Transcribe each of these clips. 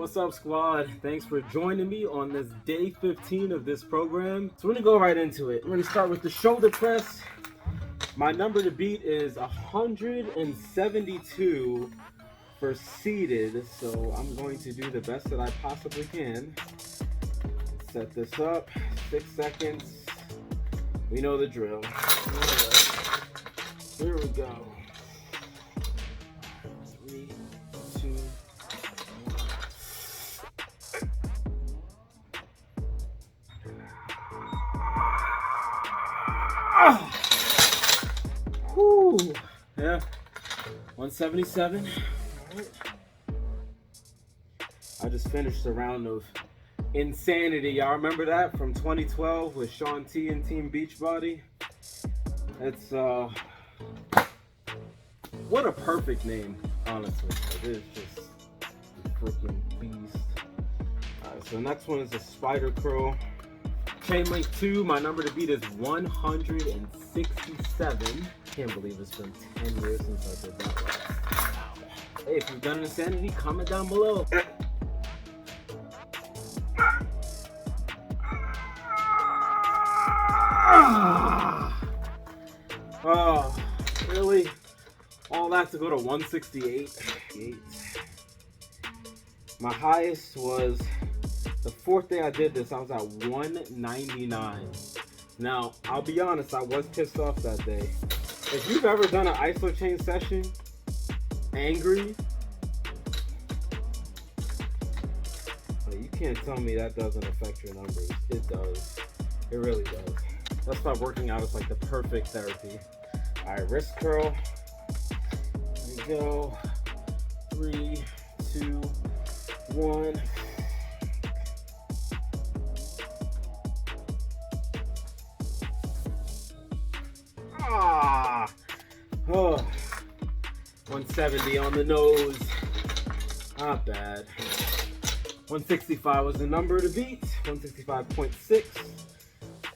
What's up, squad? Thanks for joining me on this day 15 of this program. So we're gonna go right into it. We're gonna start with the shoulder press. My number to beat is 172 for seated, so I'm going to do the best that I possibly can. Set this up, 6 seconds. We know the drill. All right. Here we go. 3, 2, 1. Whew. Yeah. 177. All right. I just finished a round of insanity. Y'all remember that from 2012 with Sean T and Team Beachbody? It's what a perfect name, honestly. It is just a freaking beast. Alright, so the next one is a spider curl. Chain link 2, my number to beat is 167. Can't believe it's been 10 years since I did that last. Wow. Hey, if you've done an insanity, comment down below. Oh, really? All that to go to 168. My highest was the 4th day I did this, I was at 199. Now, I'll be honest, I was pissed off that day. If you've ever done an Isochain session angry, you can't tell me that doesn't affect your numbers. It does. It really does. That's why working out is like the perfect therapy. Alright, wrist curl. Here we go. 3, 2, 1. Oh, 170 on the nose. Not bad. 165 was the number to beat. 165.6.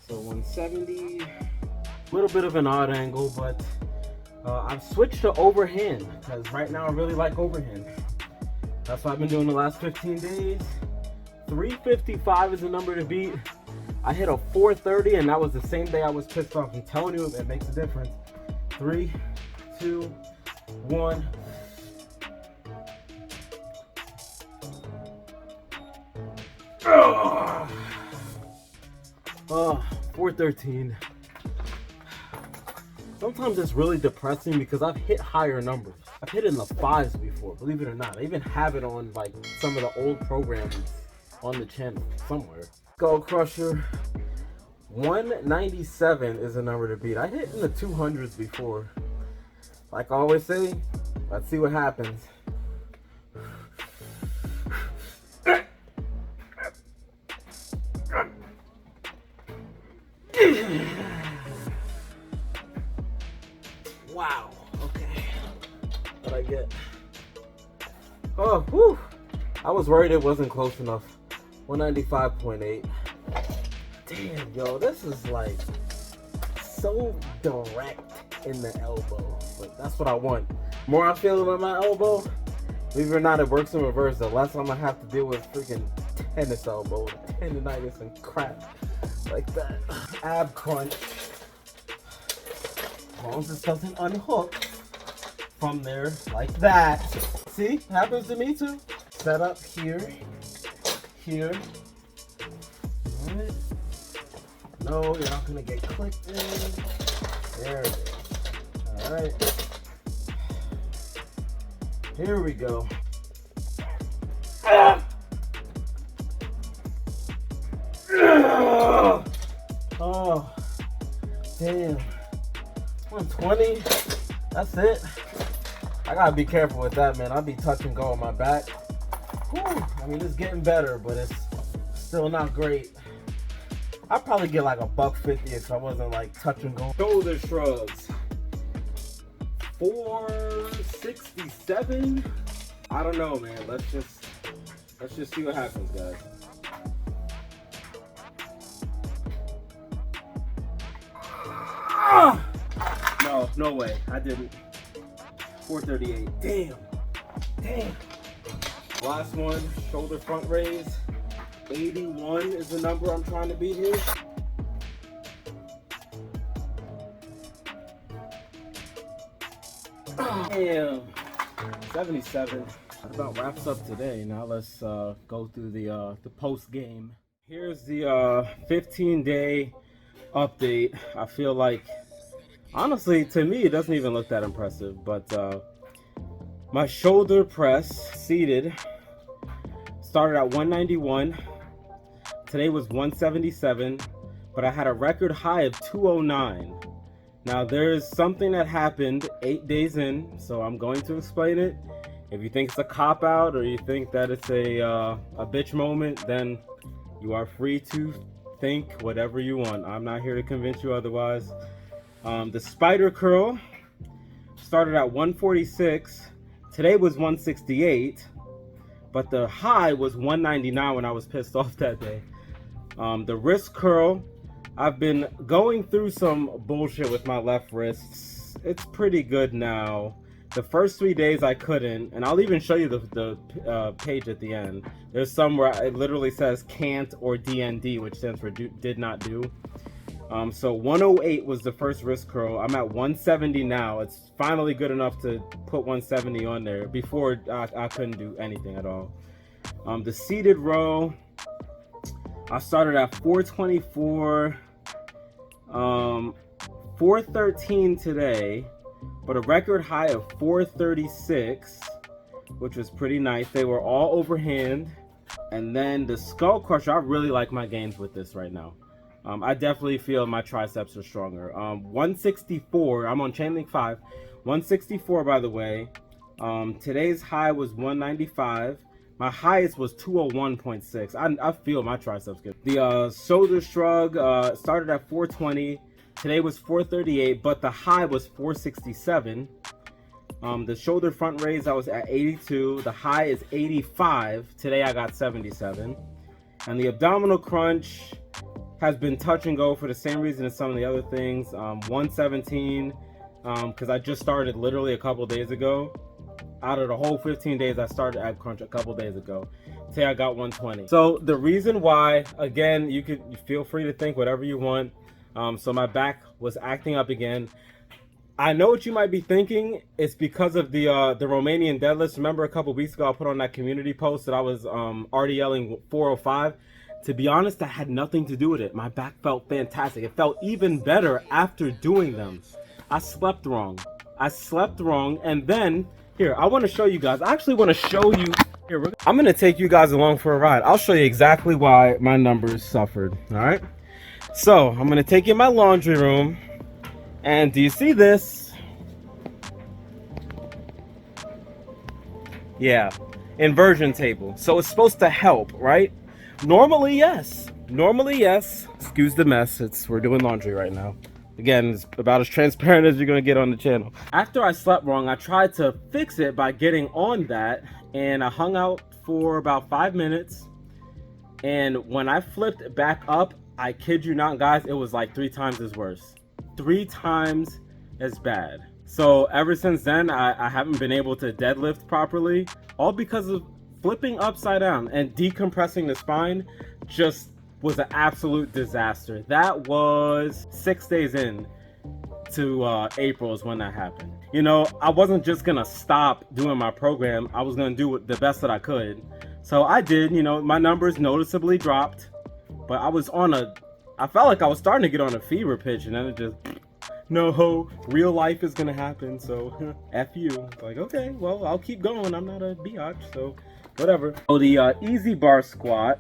So 170. A little bit of an odd angle, but I've switched to overhand because right now I really like overhand. That's what I've been doing the last 15 days. 355 is the number to beat. I hit a 430 and that was the same day I was pissed off. I'm telling you, it makes a difference. 3, 2, 1. Oh, 413. Sometimes it's really depressing because I've hit higher numbers. I've hit in the 5s before, believe it or not. I even have it on like some of the old programs on the channel somewhere. Skull Crusher. 197 is the number to beat. I hit in the 200s before. Like I always say, let's see what happens. Wow, okay. What'd I get? Oh, whew. I was worried it wasn't close enough. 195.8. Damn, yo, this is like so direct in the elbow. But that's what I want. The more I feel it on my elbow, believe it or not, it works in reverse. The less I'm gonna have to deal with freaking tennis elbow, tendonitis and crap like that. Ab crunch. As long as this doesn't unhook from there like that. See, happens to me too. Set up here, here. All right. No, you're not gonna get clicked in. There it is. All right. Here we go. Oh, damn. 120. That's it. I gotta be careful with that, man. I'll be touch and go on my back. Whew. I mean, it's getting better, but it's still not great. I'd probably get like $150 if I wasn't like touch and go. Shoulder shrugs. 467. I don't know, man. Let's just see what happens, guys. No way. I didn't. 438. Damn. Last one, shoulder front raise. 81 is the number I'm trying to beat here. Damn, 77. That about wraps up today. Now let's go through the post game. Here's the 15-day update. I feel like, honestly, to me, it doesn't even look that impressive. But my shoulder press seated started at 191. Today was 177, but I had a record high of 209. Now there's something that happened 8 days in, so I'm going to explain it. If you think it's a cop-out or you think that it's a bitch moment, then you are free to think whatever you want. I'm not here to convince you otherwise. The spider curl started at 146. Today was 168, but the high was 199 when I was pissed off that day. The wrist curl, I've been going through some bullshit with my left wrist. It's pretty good now. The first 3 days I couldn't, and I'll even show you the page at the end. There's some where it literally says can't or DND, which stands for did not do. So 108 was the first wrist curl. I'm at 170 now. It's finally good enough to put 170 on there. Before I couldn't do anything at all. The seated row, I started at 424. 413 today, but a record high of 436, which was pretty nice. They were all overhand. And then the skull crusher, I really like my gains with this right now. I definitely feel my triceps are stronger. 164, I'm on chain link 5. 164, by the way. Today's high was 195. My highest was 201.6. I feel my triceps good. The shoulder shrug started at 420. Today was 438, but the high was 467. The shoulder front raise, I was at 82. The high is 85. Today I got 77. And the abdominal crunch has been touch and go for the same reason as some of the other things. 117, because I just started literally a couple days ago. Out of the whole 15 days, I started ab crunch a couple days ago. Today I got 120. So the reason why, again, you feel free to think whatever you want. So my back was acting up again. I know what you might be thinking. It's because of the Romanian deadlifts. Remember a couple weeks ago I put on that community post that I was RDLing 405. To be honest, that had nothing to do with it. My back felt fantastic. It felt even better after doing them. I slept wrong. And then here, I want to show you guys. I actually want to show you. Here, I'm going to take you guys along for a ride. I'll show you exactly why my numbers suffered. All right. So I'm going to take you in my laundry room. And do you see this? Yeah. Inversion table. So it's supposed to help, right? Normally, yes. Excuse the mess. We're doing laundry right now. Again, it's about as transparent as you're going to get on the channel. After I slept wrong, I tried to fix it by getting on that, and I hung out for about 5 minutes. And when I flipped back up, I kid you not, guys, it was like 3 times as worse. 3 times as bad. So ever since then, I haven't been able to deadlift properly, all because of flipping upside down and decompressing the spine. Just was an absolute disaster. That was 6 days in to April is when that happened. You know, I wasn't just gonna stop doing my program. I was gonna do the best that I could. So I did. You know, my numbers noticeably dropped, but I felt like I was starting to get on a fever pitch, and then it just, no, real life is gonna happen, so F you. Like, okay, well, I'll keep going. I'm not a biatch, so whatever. Oh, the easy bar squat.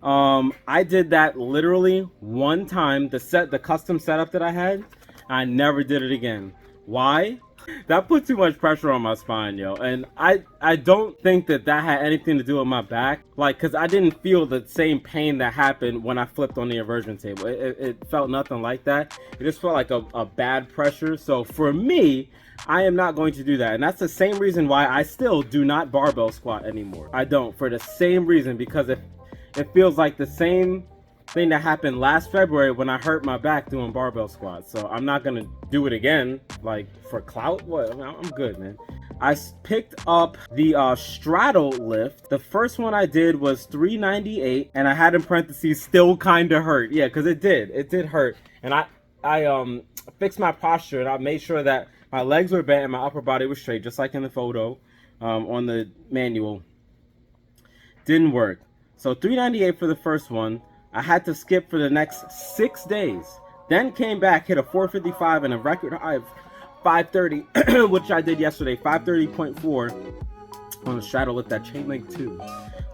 I did that literally one time, the custom setup that I had. I never did it again. Why? That put too much pressure on my spine, yo. And I don't think that had anything to do with my back. Like, cause I didn't feel the same pain that happened when I flipped on the inversion table. It felt nothing like that. It just felt like a bad pressure. So for me, I am not going to do that. And that's the same reason why I still do not barbell squat anymore. I don't, for the same reason, because it feels like the same thing that happened last February when I hurt my back doing barbell squats. So I'm not gonna do it again, like for clout. What? I mean, I'm good, man. I picked up the straddle lift. The first one I did was 398, and I had in parentheses still kind of hurt. Yeah, because it did hurt. And I fixed my posture, and I made sure that my legs were bent and my upper body was straight, just like in the photo on the manual. Didn't work. So 398 for the first one. I had to skip for the next 6 days. Then came back, hit a 455 and a record high of 530, which I did yesterday, 530.4 on the straddle lift, that chain link 2.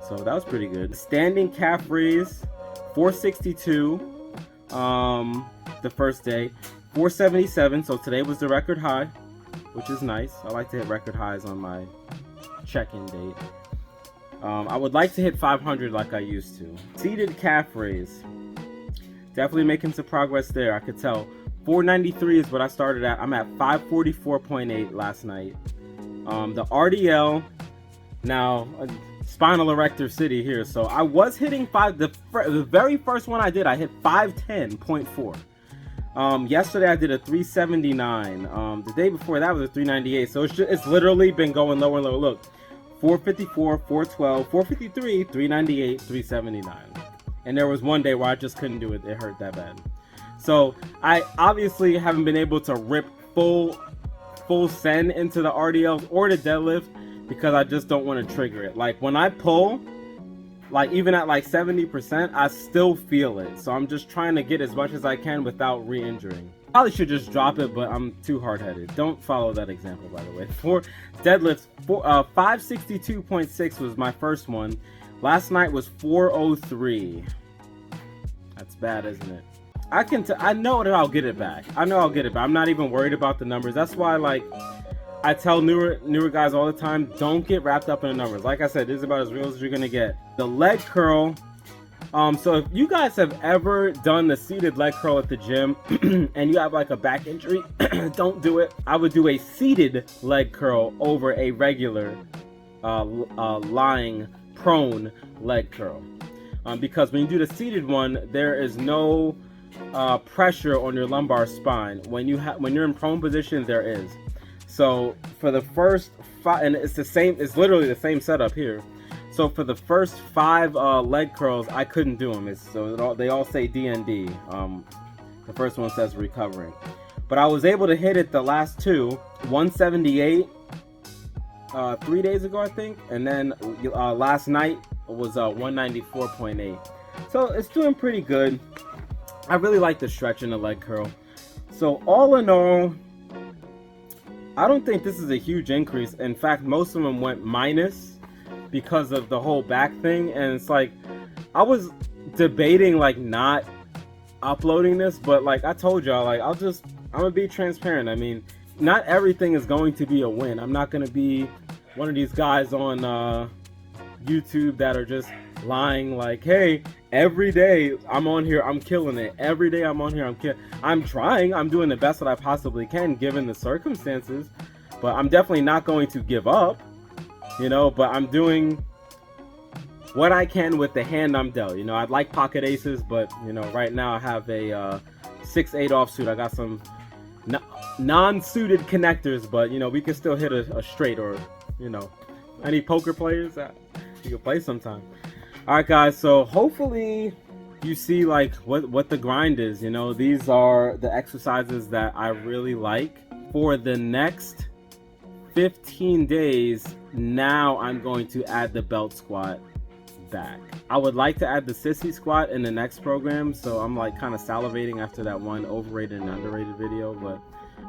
So that was pretty good. Standing calf raise, 462 the first day, 477. So today was the record high, which is nice. I like to hit record highs on my check-in date. I would like to hit 500 like I used to. Seated calf raise. Definitely making some progress there, I could tell. 493 is what I started at. I'm at 544.8 last night. The RDL, now spinal erector city here. So I was hitting the very first one I did, I hit 510.4. Yesterday I did a 379. The day before that was a 398. So it's literally been going lower and lower. Look, 454, 412, 453, 398, 379. And there was one day where I just couldn't do it. It hurt that bad. So I obviously haven't been able to rip full send into the RDLs or the deadlift because I just don't want to trigger it. Like when I pull, like even at like 70%, I still feel it. So I'm just trying to get as much as I can without re-injuring. Probably should just drop it, but I'm too hard-headed. Don't follow that example, by the way. For deadlifts, 562.6 was my first one. Last night was 403. That's bad, isn't it? I know that I'll get it back. I know I'll get it back. I'm not even worried about the numbers. That's why, like, I tell newer guys all the time, don't get wrapped up in the numbers. Like I said, this is about as real as you're gonna get. The leg curl. So if you guys have ever done the seated leg curl at the gym and you have like a back injury, don't do it. I would do a seated leg curl over a regular lying prone leg curl. Because when you do the seated one, there is no pressure on your lumbar spine. When you're in prone position, there is. So for the first 5, and it's literally the same setup here. So for the first 5 leg curls, I couldn't do them. They all say DND. The first one says recovering, but I was able to hit it the last 2, 178 3 days ago, I think, and then last night was 194.8. So it's doing pretty good. I really like the stretch in the leg curl. So all in all, I don't think this is a huge increase. In fact, most of them went minus because of the whole back thing. And it's like, I was debating like not uploading this, but like I told y'all, like I'm gonna be transparent. I mean, not everything is going to be a win. I'm not gonna be one of these guys on YouTube that are just lying like, hey, every day I'm on here, I'm killing it. Every day I'm on here, I'm trying. I'm doing the best that I possibly can given the circumstances, but I'm definitely not going to give up, you know, but I'm doing what I can with the hand I'm dealt. You know, I'd like pocket aces, but you know, right now I have a 6/8 offsuit. I got some non-suited connectors, but you know, we can still hit a straight, or you know, any poker players that you can play sometime. All right, guys. So hopefully you see like what the grind is. You know, these are the exercises that I really like for the next 15 days. Now I'm going to add the belt squat back. I would like to add the sissy squat in the next program, so I'm like kind of salivating after that one overrated and underrated video, but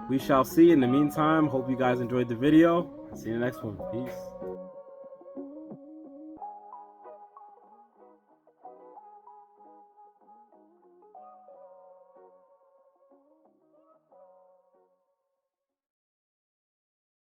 we shall see. In the meantime, hope you guys enjoyed the video. See you in the next one. Peace.